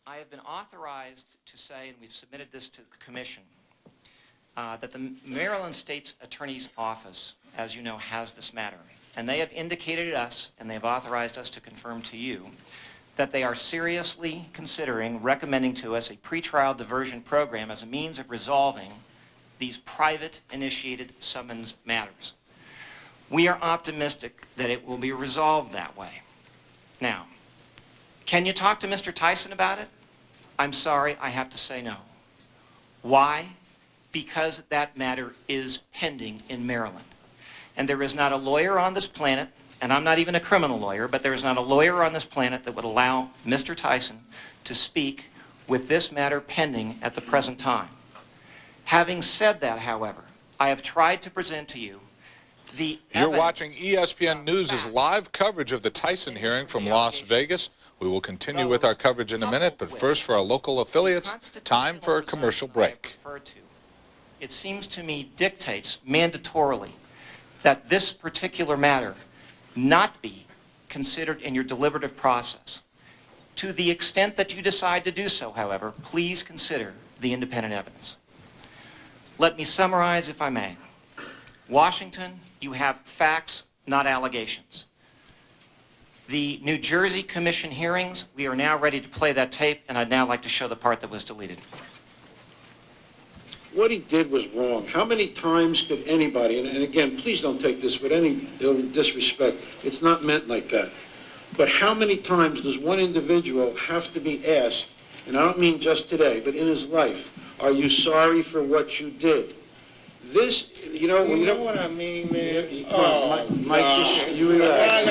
I have been authorized to say, and we've submitted this to the Commission, that the Maryland State's Attorney's Office, as you know, has this matter. And they have indicated to us, and they have authorized us to confirm to you, that they are seriously considering recommending to us a pretrial diversion program as a means of resolving these private-initiated summons matters. We are optimistic that it will be resolved that way. Now, can you talk to Mr. Tyson about it? I'm sorry, I have to say no. Why? Because that matter is pending in Maryland. And there is not a lawyer on this planet, and I'm not even a criminal lawyer, but there is not a lawyer on this planet that would allow Mr. Tyson to speak with this matter pending at the present time. Having said that, however, I have tried to present to you the You're watching ESPN News' live coverage of the Tyson hearing from Las Vegas. We will continue with our coverage in a minute, but first for our local affiliates, time for a commercial break. It seems to me dictates mandatorily that this particular matter not be considered in your deliberative process. To the extent that you decide to do so, however, please consider the independent evidence. Let me summarize, if I may. Washington, you have facts, not allegations. The New Jersey Commission hearings, we are now ready to play that tape, and I'd now like to show the part that was deleted. What he did was wrong. How many times could anybody, and again, please don't take this with any disrespect, it's not meant like that, but how many times does one individual have to be asked, and I don't mean just today, but in his life, are you sorry for what you did? This, you know what I mean, man? Mike, just, you relax.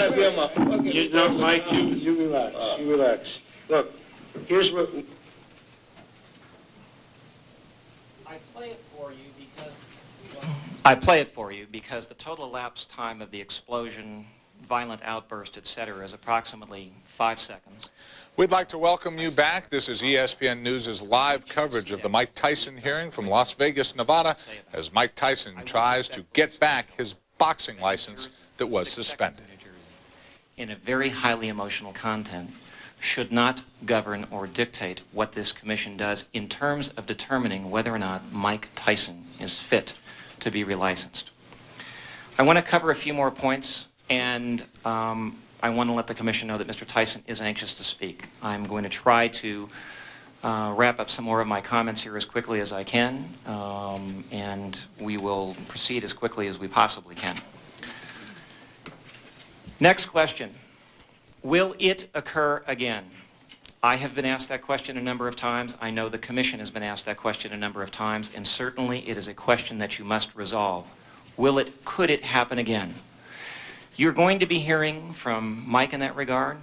Mike, you relax. You relax. Look, here's what... I play it for you because the total elapsed time of the explosion, violent outburst, etc. is approximately 5 seconds. We'd like to welcome you back. This is ESPN News' live coverage of the Mike Tyson hearing from Las Vegas, Nevada, as Mike Tyson tries to get back his boxing license that was suspended. In a very highly emotional content, should not govern or dictate what this commission does in terms of determining whether or not Mike Tyson is fit to be relicensed. I want to cover a few more points, and I want to let the Commission know that Mr. Tyson is anxious to speak. I'm going to try to wrap up some more of my comments here as quickly as I can, and we will proceed as quickly as we possibly can. Next question. Will it occur again? I have been asked that question a number of times. I know the Commission has been asked that question a number of times, and certainly it is a question that you must resolve. Could it happen again? You're going to be hearing from Mike in that regard.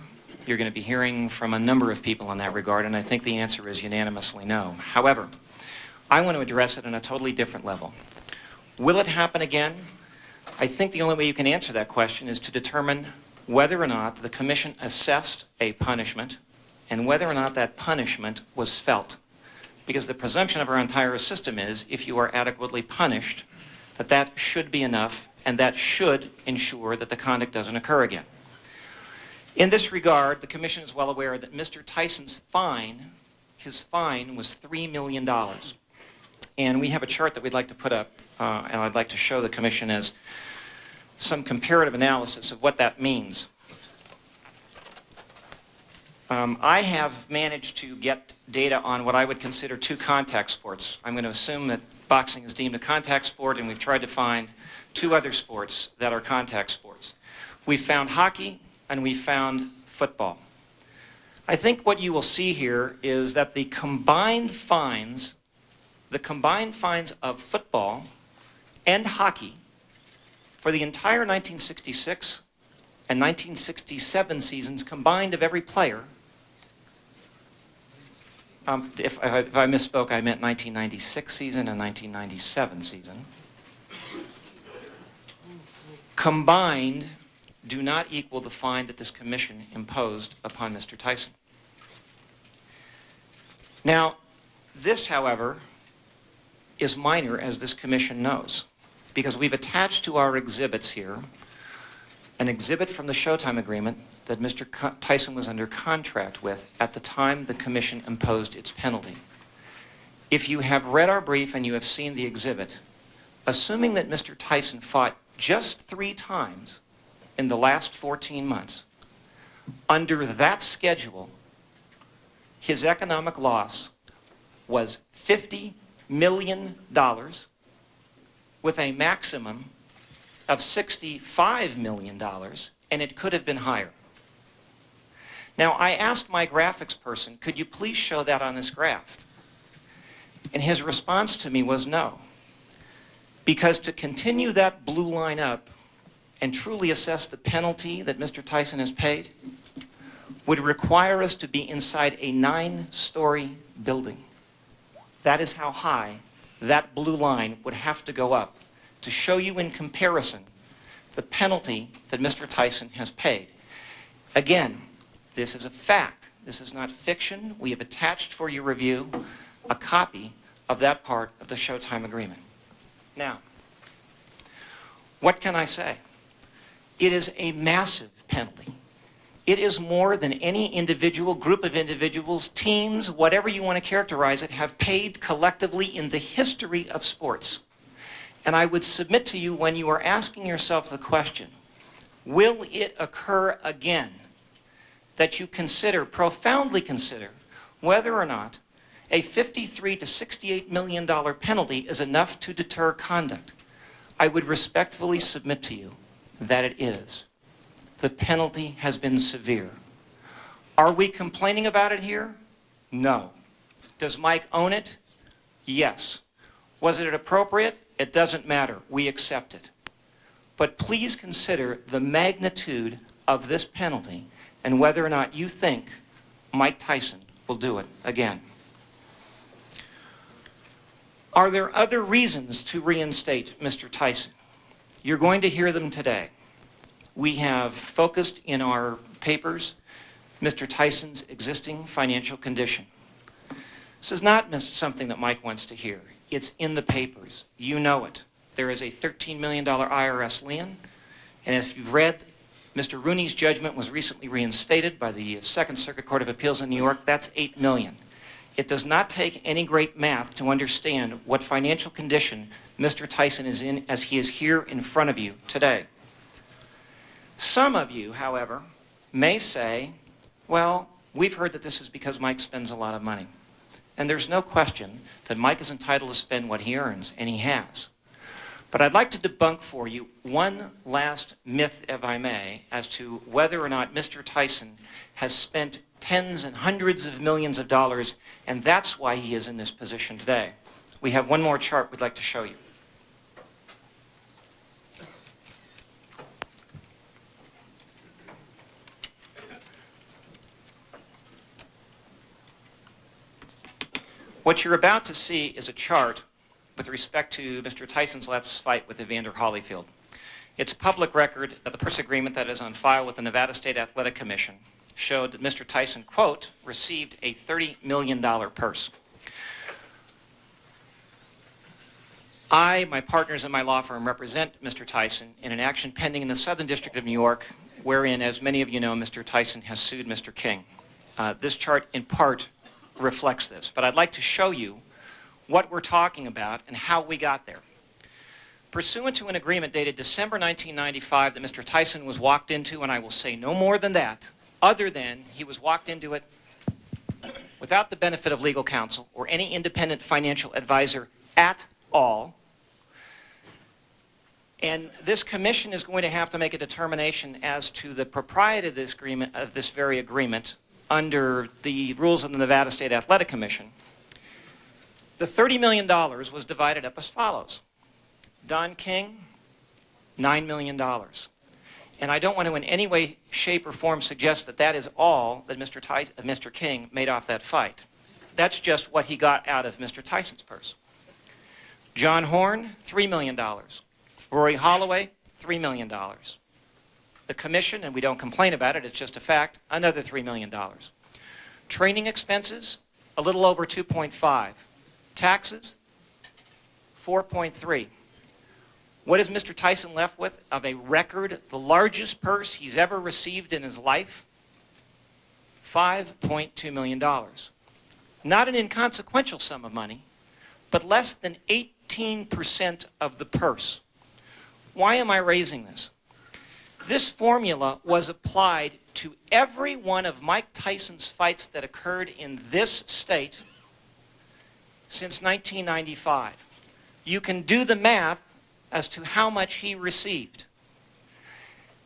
You're going to be hearing from a number of people in that regard, and I think the answer is unanimously no. However, I want to address it on a totally different level. Will it happen again? I think the only way you can answer that question is to determine whether or not the Commission assessed a punishment and whether or not that punishment was felt. Because the presumption of our entire system is if you are adequately punished, that should be enough, and that should ensure that the conduct doesn't occur again. In this regard, the Commission is well aware that Mr. Tyson's fine, his fine was $3 million. And we have a chart that we'd like to put up, and I'd like to show the Commission as some comparative analysis of what that means. I have managed to get data on what I would consider 2 contact sports. I'm going to assume that boxing is deemed a contact sport, and we've tried to find 2 other sports that are contact sports. We found hockey and we found football. I think what you will see here is that the combined fines of football and hockey for the entire 1966 and 1967 seasons combined of every player, if I misspoke, I meant 1996 season and 1997 season, combined do not equal the fine that this Commission imposed upon Mr. Tyson. Now, this, however, is minor, as this Commission knows, because we've attached to our exhibits here an exhibit from the Showtime agreement that Mr. Tyson was under contract with at the time the commission imposed its penalty. If you have read our brief and you have seen the exhibit, assuming that Mr. Tyson fought just 3 times in the last 14 months, under that schedule, his economic loss was $50 million with a maximum of $65 million, and it could have been higher. Now, I asked my graphics person, could you please show that on this graph? And his response to me was no. Because to continue that blue line up and truly assess the penalty that Mr. Tyson has paid would require us to be inside a 9-story building. That is how high that blue line would have to go up to show you in comparison the penalty that Mr. Tyson has paid. Again, this is a fact. This is not fiction. We have attached for your review a copy of that part of the Showtime agreement. Now, what can I say? It is a massive penalty. It is more than any individual, group of individuals, teams, whatever you want to characterize it, have paid collectively in the history of sports. And I would submit to you, when you are asking yourself the question, will it occur again, that you consider, profoundly consider, whether or not a $53 to $68 million penalty is enough to deter conduct. I would respectfully submit to you that it is. The penalty has been severe. Are we complaining about it here? No. Does Mike own it? Yes. Was it appropriate? It doesn't matter. We accept it. But please consider the magnitude of this penalty and whether or not you think Mike Tyson will do it again. Are there other reasons to reinstate Mr. Tyson? You're going to hear them today. We have focused in our papers Mr. Tyson's existing financial condition. This is not something that Mike wants to hear. It's in the papers. You know it. There is a $13 million IRS lien, and if you've read, Mr. Rooney's judgment was recently reinstated by the Second Circuit Court of Appeals in New York. That's $8 million. It does not take any great math to understand what financial condition Mr. Tyson is in as he is here in front of you today. Some of you, however, may say, well, we've heard that this is because Mike spends a lot of money. And there's no question that Mike is entitled to spend what he earns, and he has. But I'd like to debunk for you one last myth, if I may, as to whether or not Mr. Tyson has spent tens and hundreds of millions of dollars, and that's why he is in this position today. We have one more chart we'd like to show you. What you're about to see is a chart with respect to Mr. Tyson's last fight with Evander Holyfield. It's public record that the purse agreement that is on file with the Nevada State Athletic Commission showed that Mr. Tyson, quote, received a $30 million purse. I, my partners in my law firm, represent Mr. Tyson in an action pending in the Southern District of New York, wherein, as many of you know, Mr. Tyson has sued Mr. King. This chart, in part, reflects this, but I'd like to show you what we're talking about and how we got there. Pursuant to an agreement dated December 1995 that Mr. Tyson was walked into, and I will say no more than that, other than he was walked into it without the benefit of legal counsel or any independent financial advisor at all. And this commission is going to have to make a determination as to the propriety of this agreement, of this very agreement, under the rules of the Nevada State Athletic Commission. The $30 million was divided up as follows. Don King, $9 million. And I don't want to in any way, shape, or form suggest that that is all that Mr. King made off that fight. That's just what he got out of Mr. Tyson's purse. John Horn, $3 million. Rory Holloway, $3 million. The commission, and we don't complain about it, it's just a fact, another $3 million. Training expenses, a little over 2.5. Taxes, 4.3. What is Mr. Tyson left with of a record, the largest purse he's ever received in his life? $5.2 million. Not an inconsequential sum of money, but less than 18% of the purse. Why am I raising this? This formula was applied to every one of Mike Tyson's fights that occurred in this state since 1995. You can do the math as to how much he received.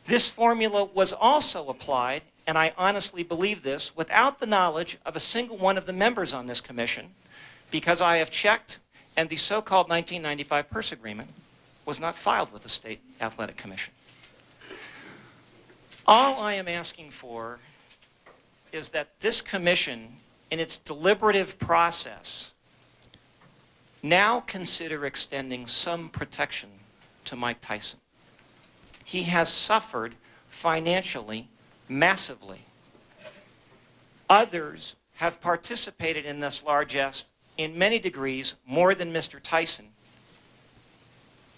This formula was also applied, and I honestly believe this, without the knowledge of a single one of the members on this commission, because I have checked, and the so-called 1995 purse agreement was not filed with the State Athletic Commission. All I am asking for is that this commission, in its deliberative process, now consider extending some protection to Mike Tyson. He has suffered financially, massively. Others have participated in this largesse in many degrees more than Mr. Tyson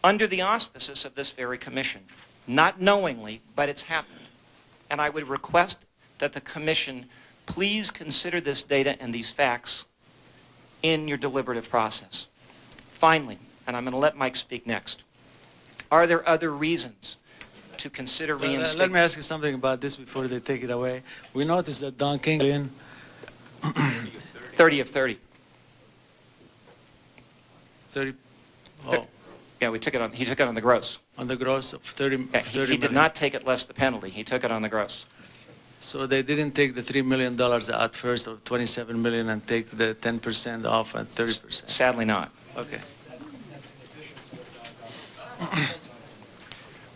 under the auspices of this very commission. Not knowingly, but it's happened. And I would request that the commission please consider this data and these facts in your deliberative process. Finally, and I'm going to let Mike speak next, are there other reasons to consider reinstatement? Let me ask you something about this before they take it away. We noticed that Don King 30 of 30. 30. Oh, Yeah, he took it on the gross. on the gross of 30. Yeah, 30 he did million. not take it less the penalty. He took it on the gross. So they didn't take the $3 million out first, or 27 million, and take the 10% off and 30%. Sadly not. Okay.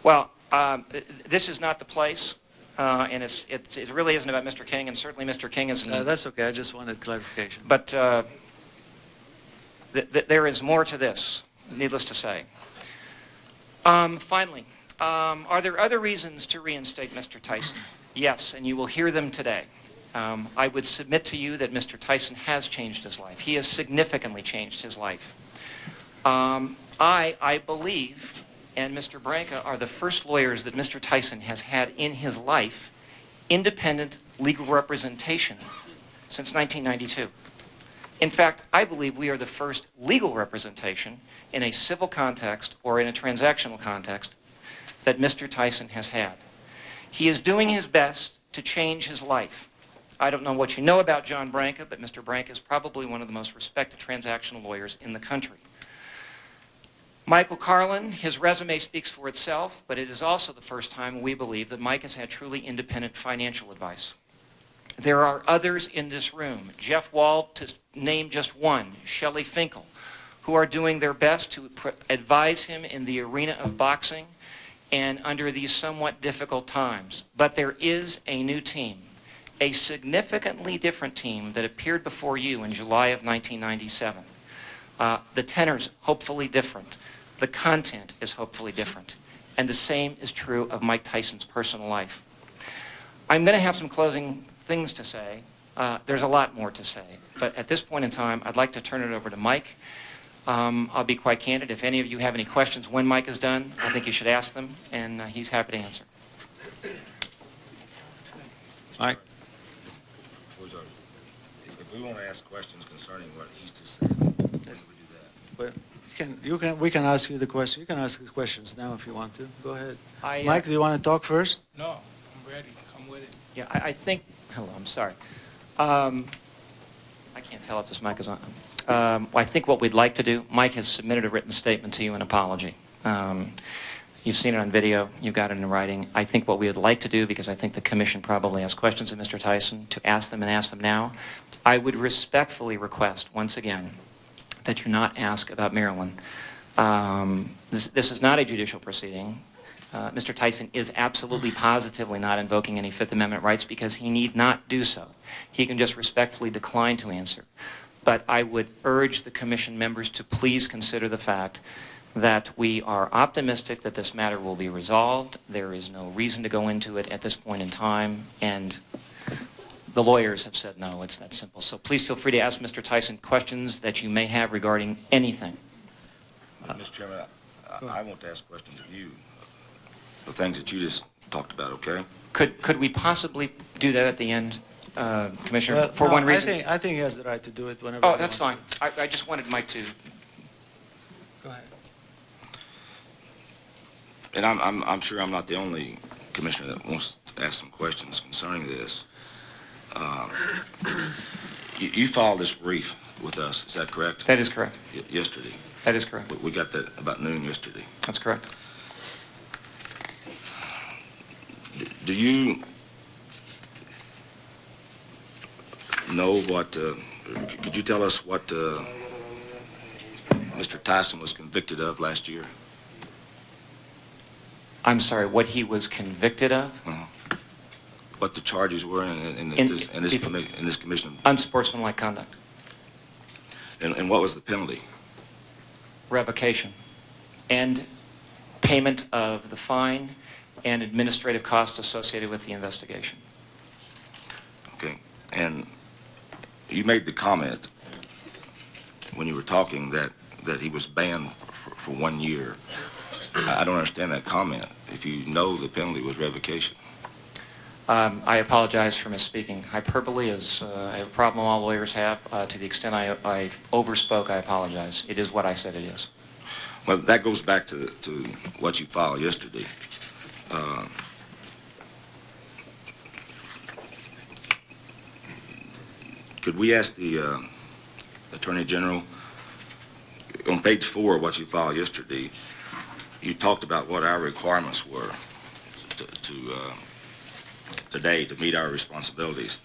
Well, this is not the place, and it really isn't about Mr. King, and certainly Mr. King isn't. That's okay. I just wanted clarification. But there is more to this, needless to say. Finally, are there other reasons to reinstate Mr. Tyson? Yes, and you will hear them today. I would submit to you that Mr. Tyson has changed his life. He has significantly changed his life. I believe, and Mr. Branca are the first lawyers that Mr. Tyson has had in his life independent legal representation since 1992. In fact, I believe we are the first legal representation in a civil context or in a transactional context that Mr. Tyson has had. He is doing his best to change his life. I don't know what you know about John Branca, but Mr. Branca is probably one of the most respected transactional lawyers in the country. Michael Carlin, his resume speaks for itself, but it is also the first time we believe that Mike has had truly independent financial advice. There are others in this room, Jeff Wald, to name just one, Shelley Finkel, who are doing their best to advise him in the arena of boxing and under these somewhat difficult times. But there is a new team, a significantly different team that appeared before you in July of 1997. The tenor's hopefully different. The content is hopefully different. And the same is true of Mike Tyson's personal life. I'm going to have some closing things to say. There's a lot more to say. But at this point in time, I'd like to turn it over to Mike. I'll be quite candid. If any of you have any questions when Mike is done, I think you should ask them, and he's happy to answer. Mike? If we want to ask questions concerning what he's just said, when do we do that? But we can ask you the question. You can ask the questions now if you want to. Go ahead. Mike, do you want to talk first? No, I'm ready. Come with it. Yeah, I think, hello, I'm sorry. I can't tell if this mic is on. I think what we'd like to do, Mike has submitted a written statement to you, an apology. You've seen it on video, you've got it in writing. I think what we would like to do, because I think the commission probably has questions of Mr. Tyson, to ask them and ask them now. I would respectfully request, once again, that you not ask about Maryland. This is not a judicial proceeding. Mr. Tyson is absolutely positively not invoking any Fifth Amendment rights because he need not do so. He can just respectfully decline to answer. But I would urge the commission members to please consider the fact that we are optimistic that this matter will be resolved. There is no reason to go into it at this point in time, and the lawyers have said no, it's that simple. So please feel free to ask Mr. Tyson questions that you may have regarding anything. Mr. Chairman, I want to ask questions of you, the things that you just talked about, okay? Could we possibly do that at the end, Commissioner, Well, for no, one reason? I think he has the right to do it whenever Oh, he that's fine. wants I just wanted Mike to... Go ahead. And I'm sure I'm not the only commissioner that wants to ask some questions concerning this. You filed this brief with us, is that correct? That is correct. Yesterday. That is correct. We got that about noon yesterday. That's correct. Do you know what, could you tell us what Mr. Tyson was convicted of last year? I'm sorry, what he was convicted of? What the charges were in this commission? Unsportsmanlike conduct. And what was the penalty? Revocation. And payment of the fine and administrative costs associated with the investigation. Okay. And you made the comment when you were talking that he was banned for 1 year. I don't understand that comment. If you know the penalty was revocation. I apologize for misspeaking. Hyperbole is a problem all lawyers have. To the extent I overspoke, I apologize. It is what I said it is. Well, that goes back to what you filed yesterday. Could we ask the Attorney General, on page 4 of what you filed yesterday, you talked about what our requirements were today to meet our responsibilities.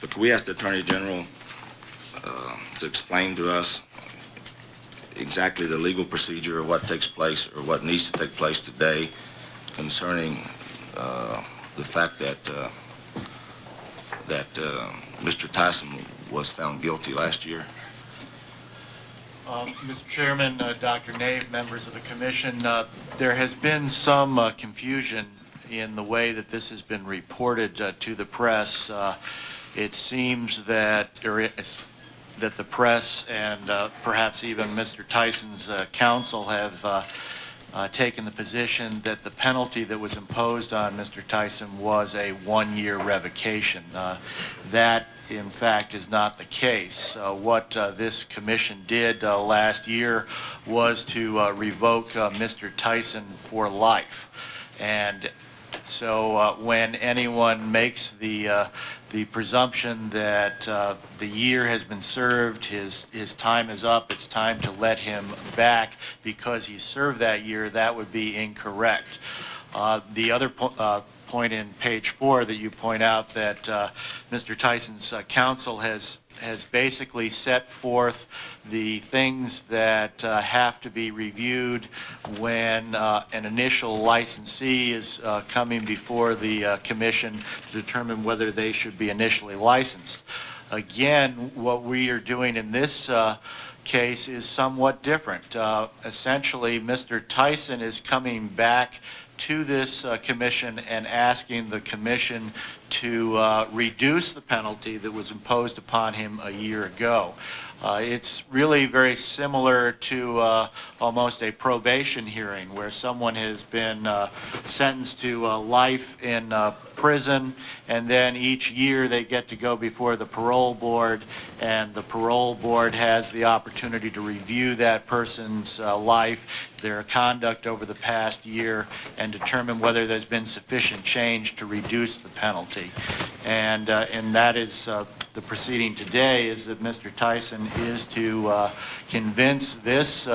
But could we ask the Attorney General to explain to us exactly the legal procedure of what takes place or what needs to take place today concerning the fact that Mr. Tyson was found guilty last year? Mr. Chairman, Dr. Nave, members of the Commission, there has been some confusion in the way that this has been reported to the press. It seems that the press and perhaps even Mr. Tyson's counsel have taken the position that the penalty that was imposed on Mr. Tyson was a 1-year revocation. That, in fact, is not the case. What this commission did last year was to revoke Mr. Tyson for life. And so when anyone makes the presumption that the year has been served, his time is up, it's time to let him back because he served that year, that would be incorrect. The other point in page 4 that you point out that Mr. Tyson's counsel has basically set forth the things that have to be reviewed when an initial licensee is coming before the commission to determine whether they should be initially licensed. Again, what we are doing in this case is somewhat different. Essentially, Mr. Tyson is coming back to this commission and asking the commission to reduce the penalty that was imposed upon him a year ago. It's really very similar to almost a probation hearing where someone has been sentenced to life in prison, and then each year they get to go before the parole board, and the parole board has the opportunity to review that person's life, their conduct over the past year, and determine whether there's been sufficient change to reduce the penalty. And that is the proceeding today, is that Mr. Tyson is to convince this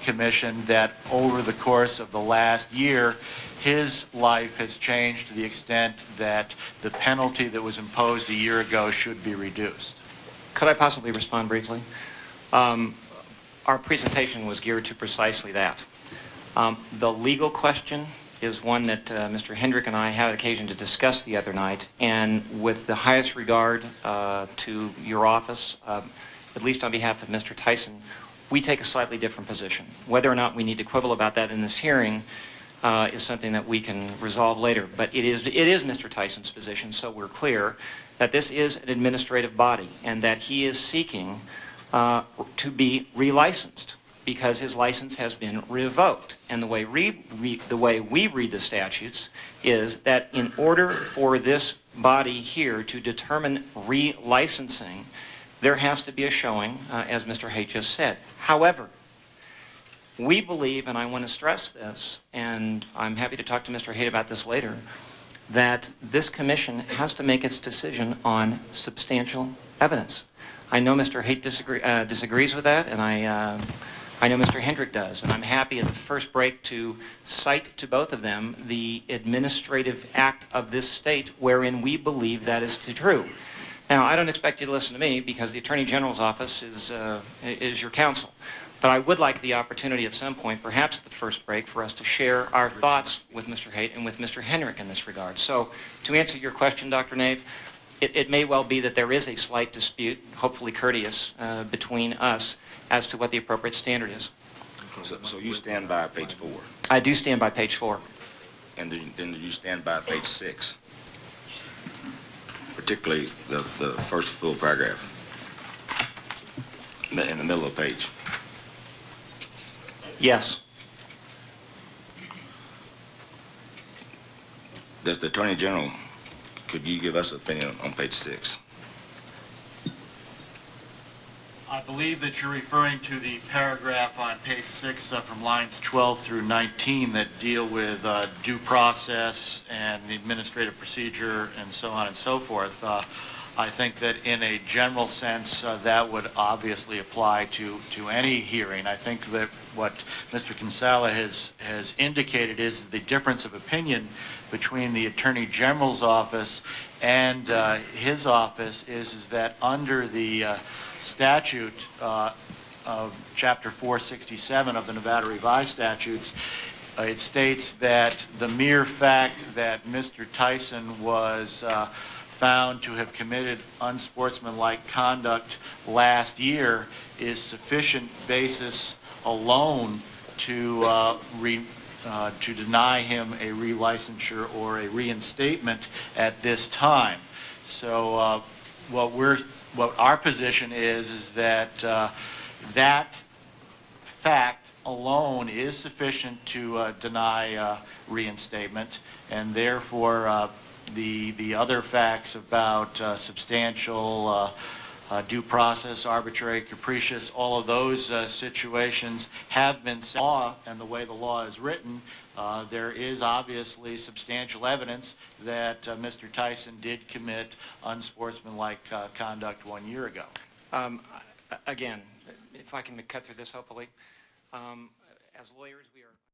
commission that over the course of the last year, his life has changed to the extent that the penalty that was imposed a year ago should be reduced. Could I possibly respond briefly? Our presentation was geared to precisely that. The legal question is one that Mr. Hendrick and I had occasion to discuss the other night, and with the highest regard to your office, at least on behalf of Mr. Tyson, we take a slightly different position. Whether or not we need to quibble about that in this hearing is something that we can resolve later. But it is Mr. Tyson's position, so we're clear, that this is an administrative body and that he is seeking to be relicensed. because his license has been revoked. And the way we read the statutes is that in order for this body here to determine relicensing, there has to be a showing, as Mr. Haight just said. However, we believe, and I want to stress this, and I'm happy to talk to Mr. Haight about this later, that this commission has to make its decision on substantial evidence. I know Mr. Haight disagrees with that, and I know Mr. Hendrick does, and I'm happy at the first break to cite to both of them the administrative act of this state wherein we believe that is true. Now, I don't expect you to listen to me because the Attorney General's office is your counsel. But I would like the opportunity at some point, perhaps at the first break, for us to share our thoughts with Mr. Haight and with Mr. Hendrick in this regard. So, to answer your question, Dr. Nave, it may well be that there is a slight dispute, hopefully courteous, between us as to what the appropriate standard is. So you stand by page 4? I do stand by page 4. And then you stand by page 6? Particularly the first full paragraph in the middle of the page. Yes. Does the Attorney General, could you give us an opinion on page 6? I believe that you're referring to the paragraph on page 6 from lines 12 through 19 that deal with due process and the administrative procedure and so on and so forth. I think that in a general sense that would obviously apply to any hearing. I think that what Mr. Kinsella has indicated is the difference of opinion between the Attorney General's office and his office is that under the statute of Chapter 467 of the Nevada Revised Statutes, it states that the mere fact that Mr. Tyson was found to have committed unsportsmanlike conduct last year is sufficient basis alone to deny him a relicensure or a reinstatement at this time. So what our position is that that fact alone is sufficient to deny reinstatement, and therefore the other facts about substantial due process, arbitrary, capricious, all of those situations have been set law, and the way the law is written, there is obviously substantial evidence that Mr. Tyson did commit unsportsmanlike conduct 1 year ago. Again, if I can cut through this, hopefully, as lawyers, we are